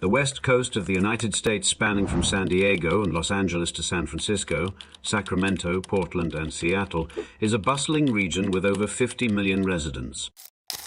The west coast of the United States, spanning from San Diego and Los Angeles to San Francisco, Sacramento, Portland, and Seattle, is a bustling region with over 50 million residents.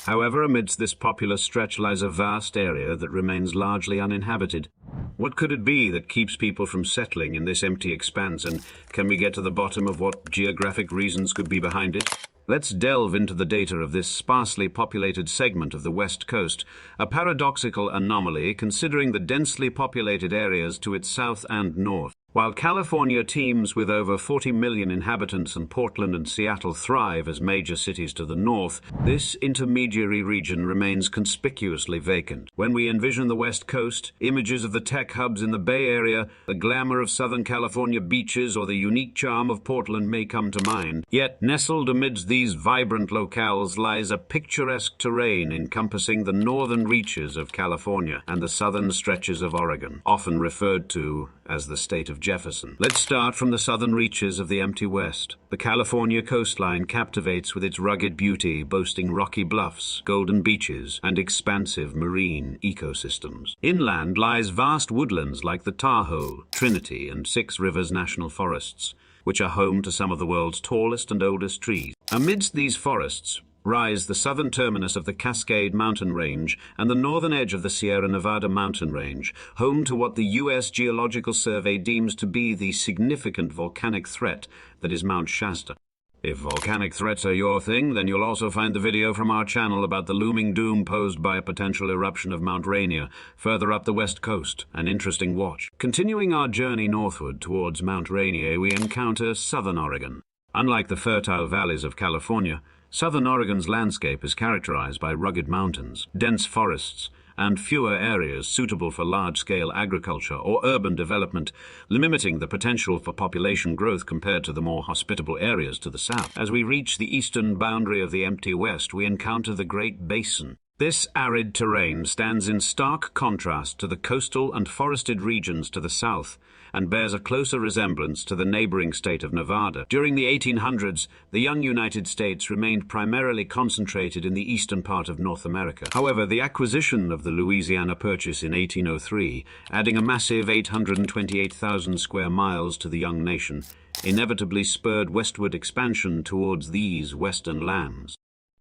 However, amidst this populous stretch lies a vast area that remains largely uninhabited. What could it be that keeps people from settling in this empty expanse, and can we get to the bottom of what geographic reasons could be behind it? Let's delve into the data of this sparsely populated segment of the West Coast, a paradoxical anomaly considering the densely populated areas to its south and north. While California teems with over 40 million inhabitants and Portland and Seattle thrive as major cities to the north, this intermediary region remains conspicuously vacant. When we envision the West Coast, images of the tech hubs in the Bay Area, the glamour of Southern California beaches, or the unique charm of Portland may come to mind. Yet, nestled amidst these vibrant locales lies a picturesque terrain encompassing the northern reaches of California and the southern stretches of Oregon, often referred to as the state of Jefferson. Let's start from the southern reaches of the empty West. The California coastline captivates with its rugged beauty, boasting rocky bluffs, golden beaches, and expansive marine ecosystems. Inland lies vast woodlands like the Tahoe, Trinity, and Six Rivers National Forests, which are home to some of the world's tallest and oldest trees. Amidst these forests rise the southern terminus of the Cascade Mountain Range and the northern edge of the Sierra Nevada Mountain Range, home to what the U.S. Geological Survey deems to be the significant volcanic threat that is Mount Shasta. If volcanic threats are your thing, then you'll also find the video from our channel about the looming doom posed by a potential eruption of Mount Rainier, further up the west coast, an interesting watch. Continuing our journey northward towards Mount Rainier, we encounter southern Oregon. Unlike the fertile valleys of California, southern Oregon's landscape is characterized by rugged mountains, dense forests, and fewer areas suitable for large-scale agriculture or urban development, limiting the potential for population growth compared to the more hospitable areas to the south. As we reach the eastern boundary of the empty West, we encounter the Great Basin. This arid terrain stands in stark contrast to the coastal and forested regions to the south, and bears a closer resemblance to the neighboring state of Nevada. During the 1800s, the young United States remained primarily concentrated in the eastern part of North America. However, the acquisition of the Louisiana Purchase in 1803, adding a massive 828,000 square miles to the young nation, inevitably spurred westward expansion towards these western lands.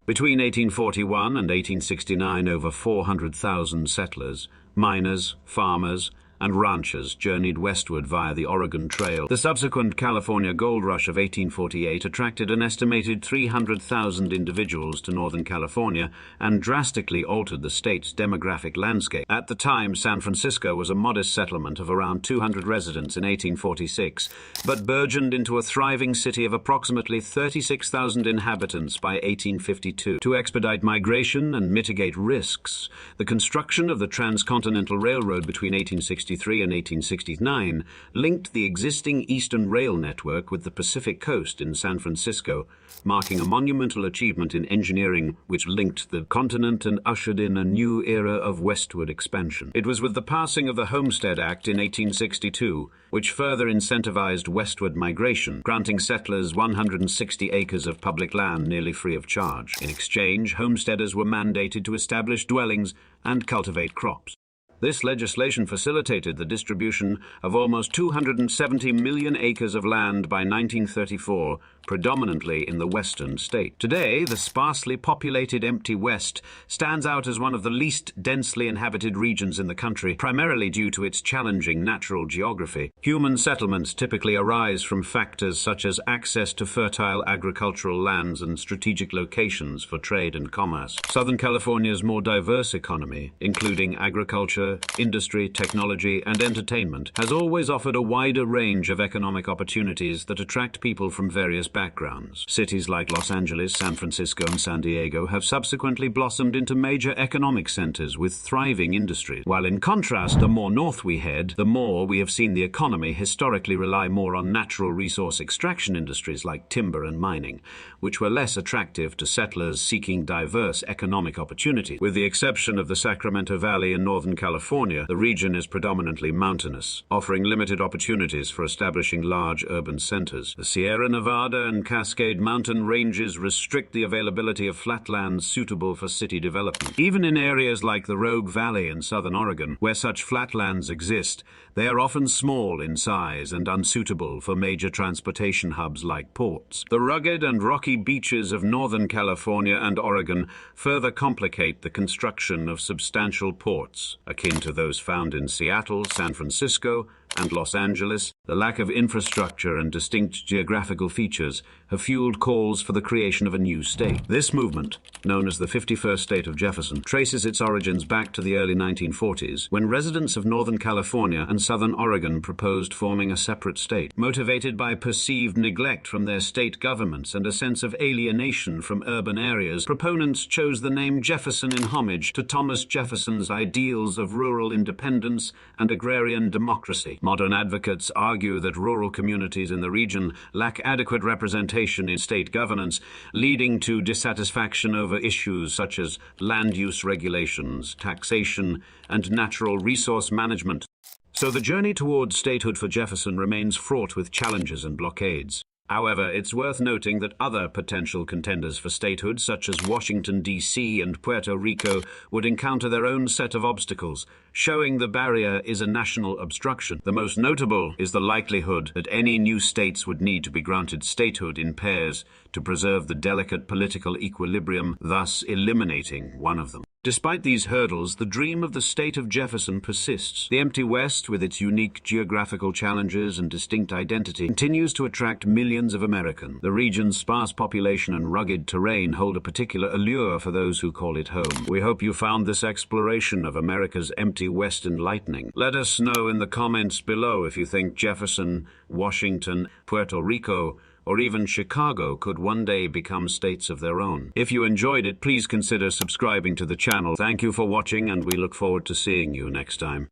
Between 1841 and 1869, over 400,000 settlers, miners, farmers, and ranchers journeyed westward via the Oregon Trail. The subsequent California gold rush of 1848 attracted an estimated 300,000 individuals to Northern California and drastically altered the state's demographic landscape. At the time, San Francisco was a modest settlement of around 200 residents in 1846, but burgeoned into a thriving city of approximately 36,000 inhabitants by 1852. To expedite migration and mitigate risks, the construction of the Transcontinental Railroad between 1863 and 1869 linked the existing Eastern Rail network with the Pacific Coast in San Francisco, marking a monumental achievement in engineering which linked the continent and ushered in a new era of westward expansion. It was with the passing of the Homestead Act in 1862, which further incentivized westward migration, granting settlers 160 acres of public land nearly free of charge. In exchange, homesteaders were mandated to establish dwellings and cultivate crops. This legislation facilitated the distribution of almost 270 million acres of land by 1934, predominantly in the western state. Today, the sparsely populated empty West stands out as one of the least densely inhabited regions in the country, primarily due to its challenging natural geography. Human settlements typically arise from factors such as access to fertile agricultural lands and strategic locations for trade and commerce. Southern California's more diverse economy, including agriculture, industry, technology, and entertainment, has always offered a wider range of economic opportunities that attract people from various backgrounds. Cities like Los Angeles, San Francisco, and San Diego have subsequently blossomed into major economic centers with thriving industries. While in contrast, the more north we head, the more we have seen the economy historically rely more on natural resource extraction industries like timber and mining, which were less attractive to settlers seeking diverse economic opportunities. With the exception of the Sacramento Valley in Northern California, California, the region is predominantly mountainous, offering limited opportunities for establishing large urban centers. The Sierra Nevada and Cascade Mountain ranges restrict the availability of flatlands suitable for city development. Even in areas like the Rogue Valley in southern Oregon, where such flatlands exist, they are often small in size and unsuitable for major transportation hubs like ports. The rugged and rocky beaches of northern California and Oregon further complicate the construction of substantial ports, akin to those found in Seattle, San Francisco, and Los Angeles. The lack of infrastructure and distinct geographical features have fueled calls for the creation of a new state. This movement, known as the 51st State of Jefferson, traces its origins back to the early 1940s, when residents of Northern California and Southern Oregon proposed forming a separate state. Motivated by perceived neglect from their state governments and a sense of alienation from urban areas, proponents chose the name Jefferson in homage to Thomas Jefferson's ideals of rural independence and agrarian democracy. Modern advocates argue that rural communities in the region lack adequate representation in state governance, leading to dissatisfaction over issues such as land use regulations, taxation, and natural resource management. So the journey towards statehood for Jefferson remains fraught with challenges and blockades. However, it's worth noting that other potential contenders for statehood, such as Washington, D.C. and Puerto Rico, would encounter their own set of obstacles, showing the barrier is a national obstruction. The most notable is the likelihood that any new states would need to be granted statehood in pairs to preserve the delicate political equilibrium, thus eliminating one of them. Despite these hurdles, the dream of the state of Jefferson persists. The empty West, with its unique geographical challenges and distinct identity, continues to attract millions of Americans. The region's sparse population and rugged terrain hold a particular allure for those who call it home. We hope you found this exploration of America's empty West enlightening. Let us know in the comments below if you think Jefferson, Washington, Puerto Rico, or even Chicago could one day become states of their own. If you enjoyed it, please consider subscribing to the channel. Thank you for watching, and we look forward to seeing you next time.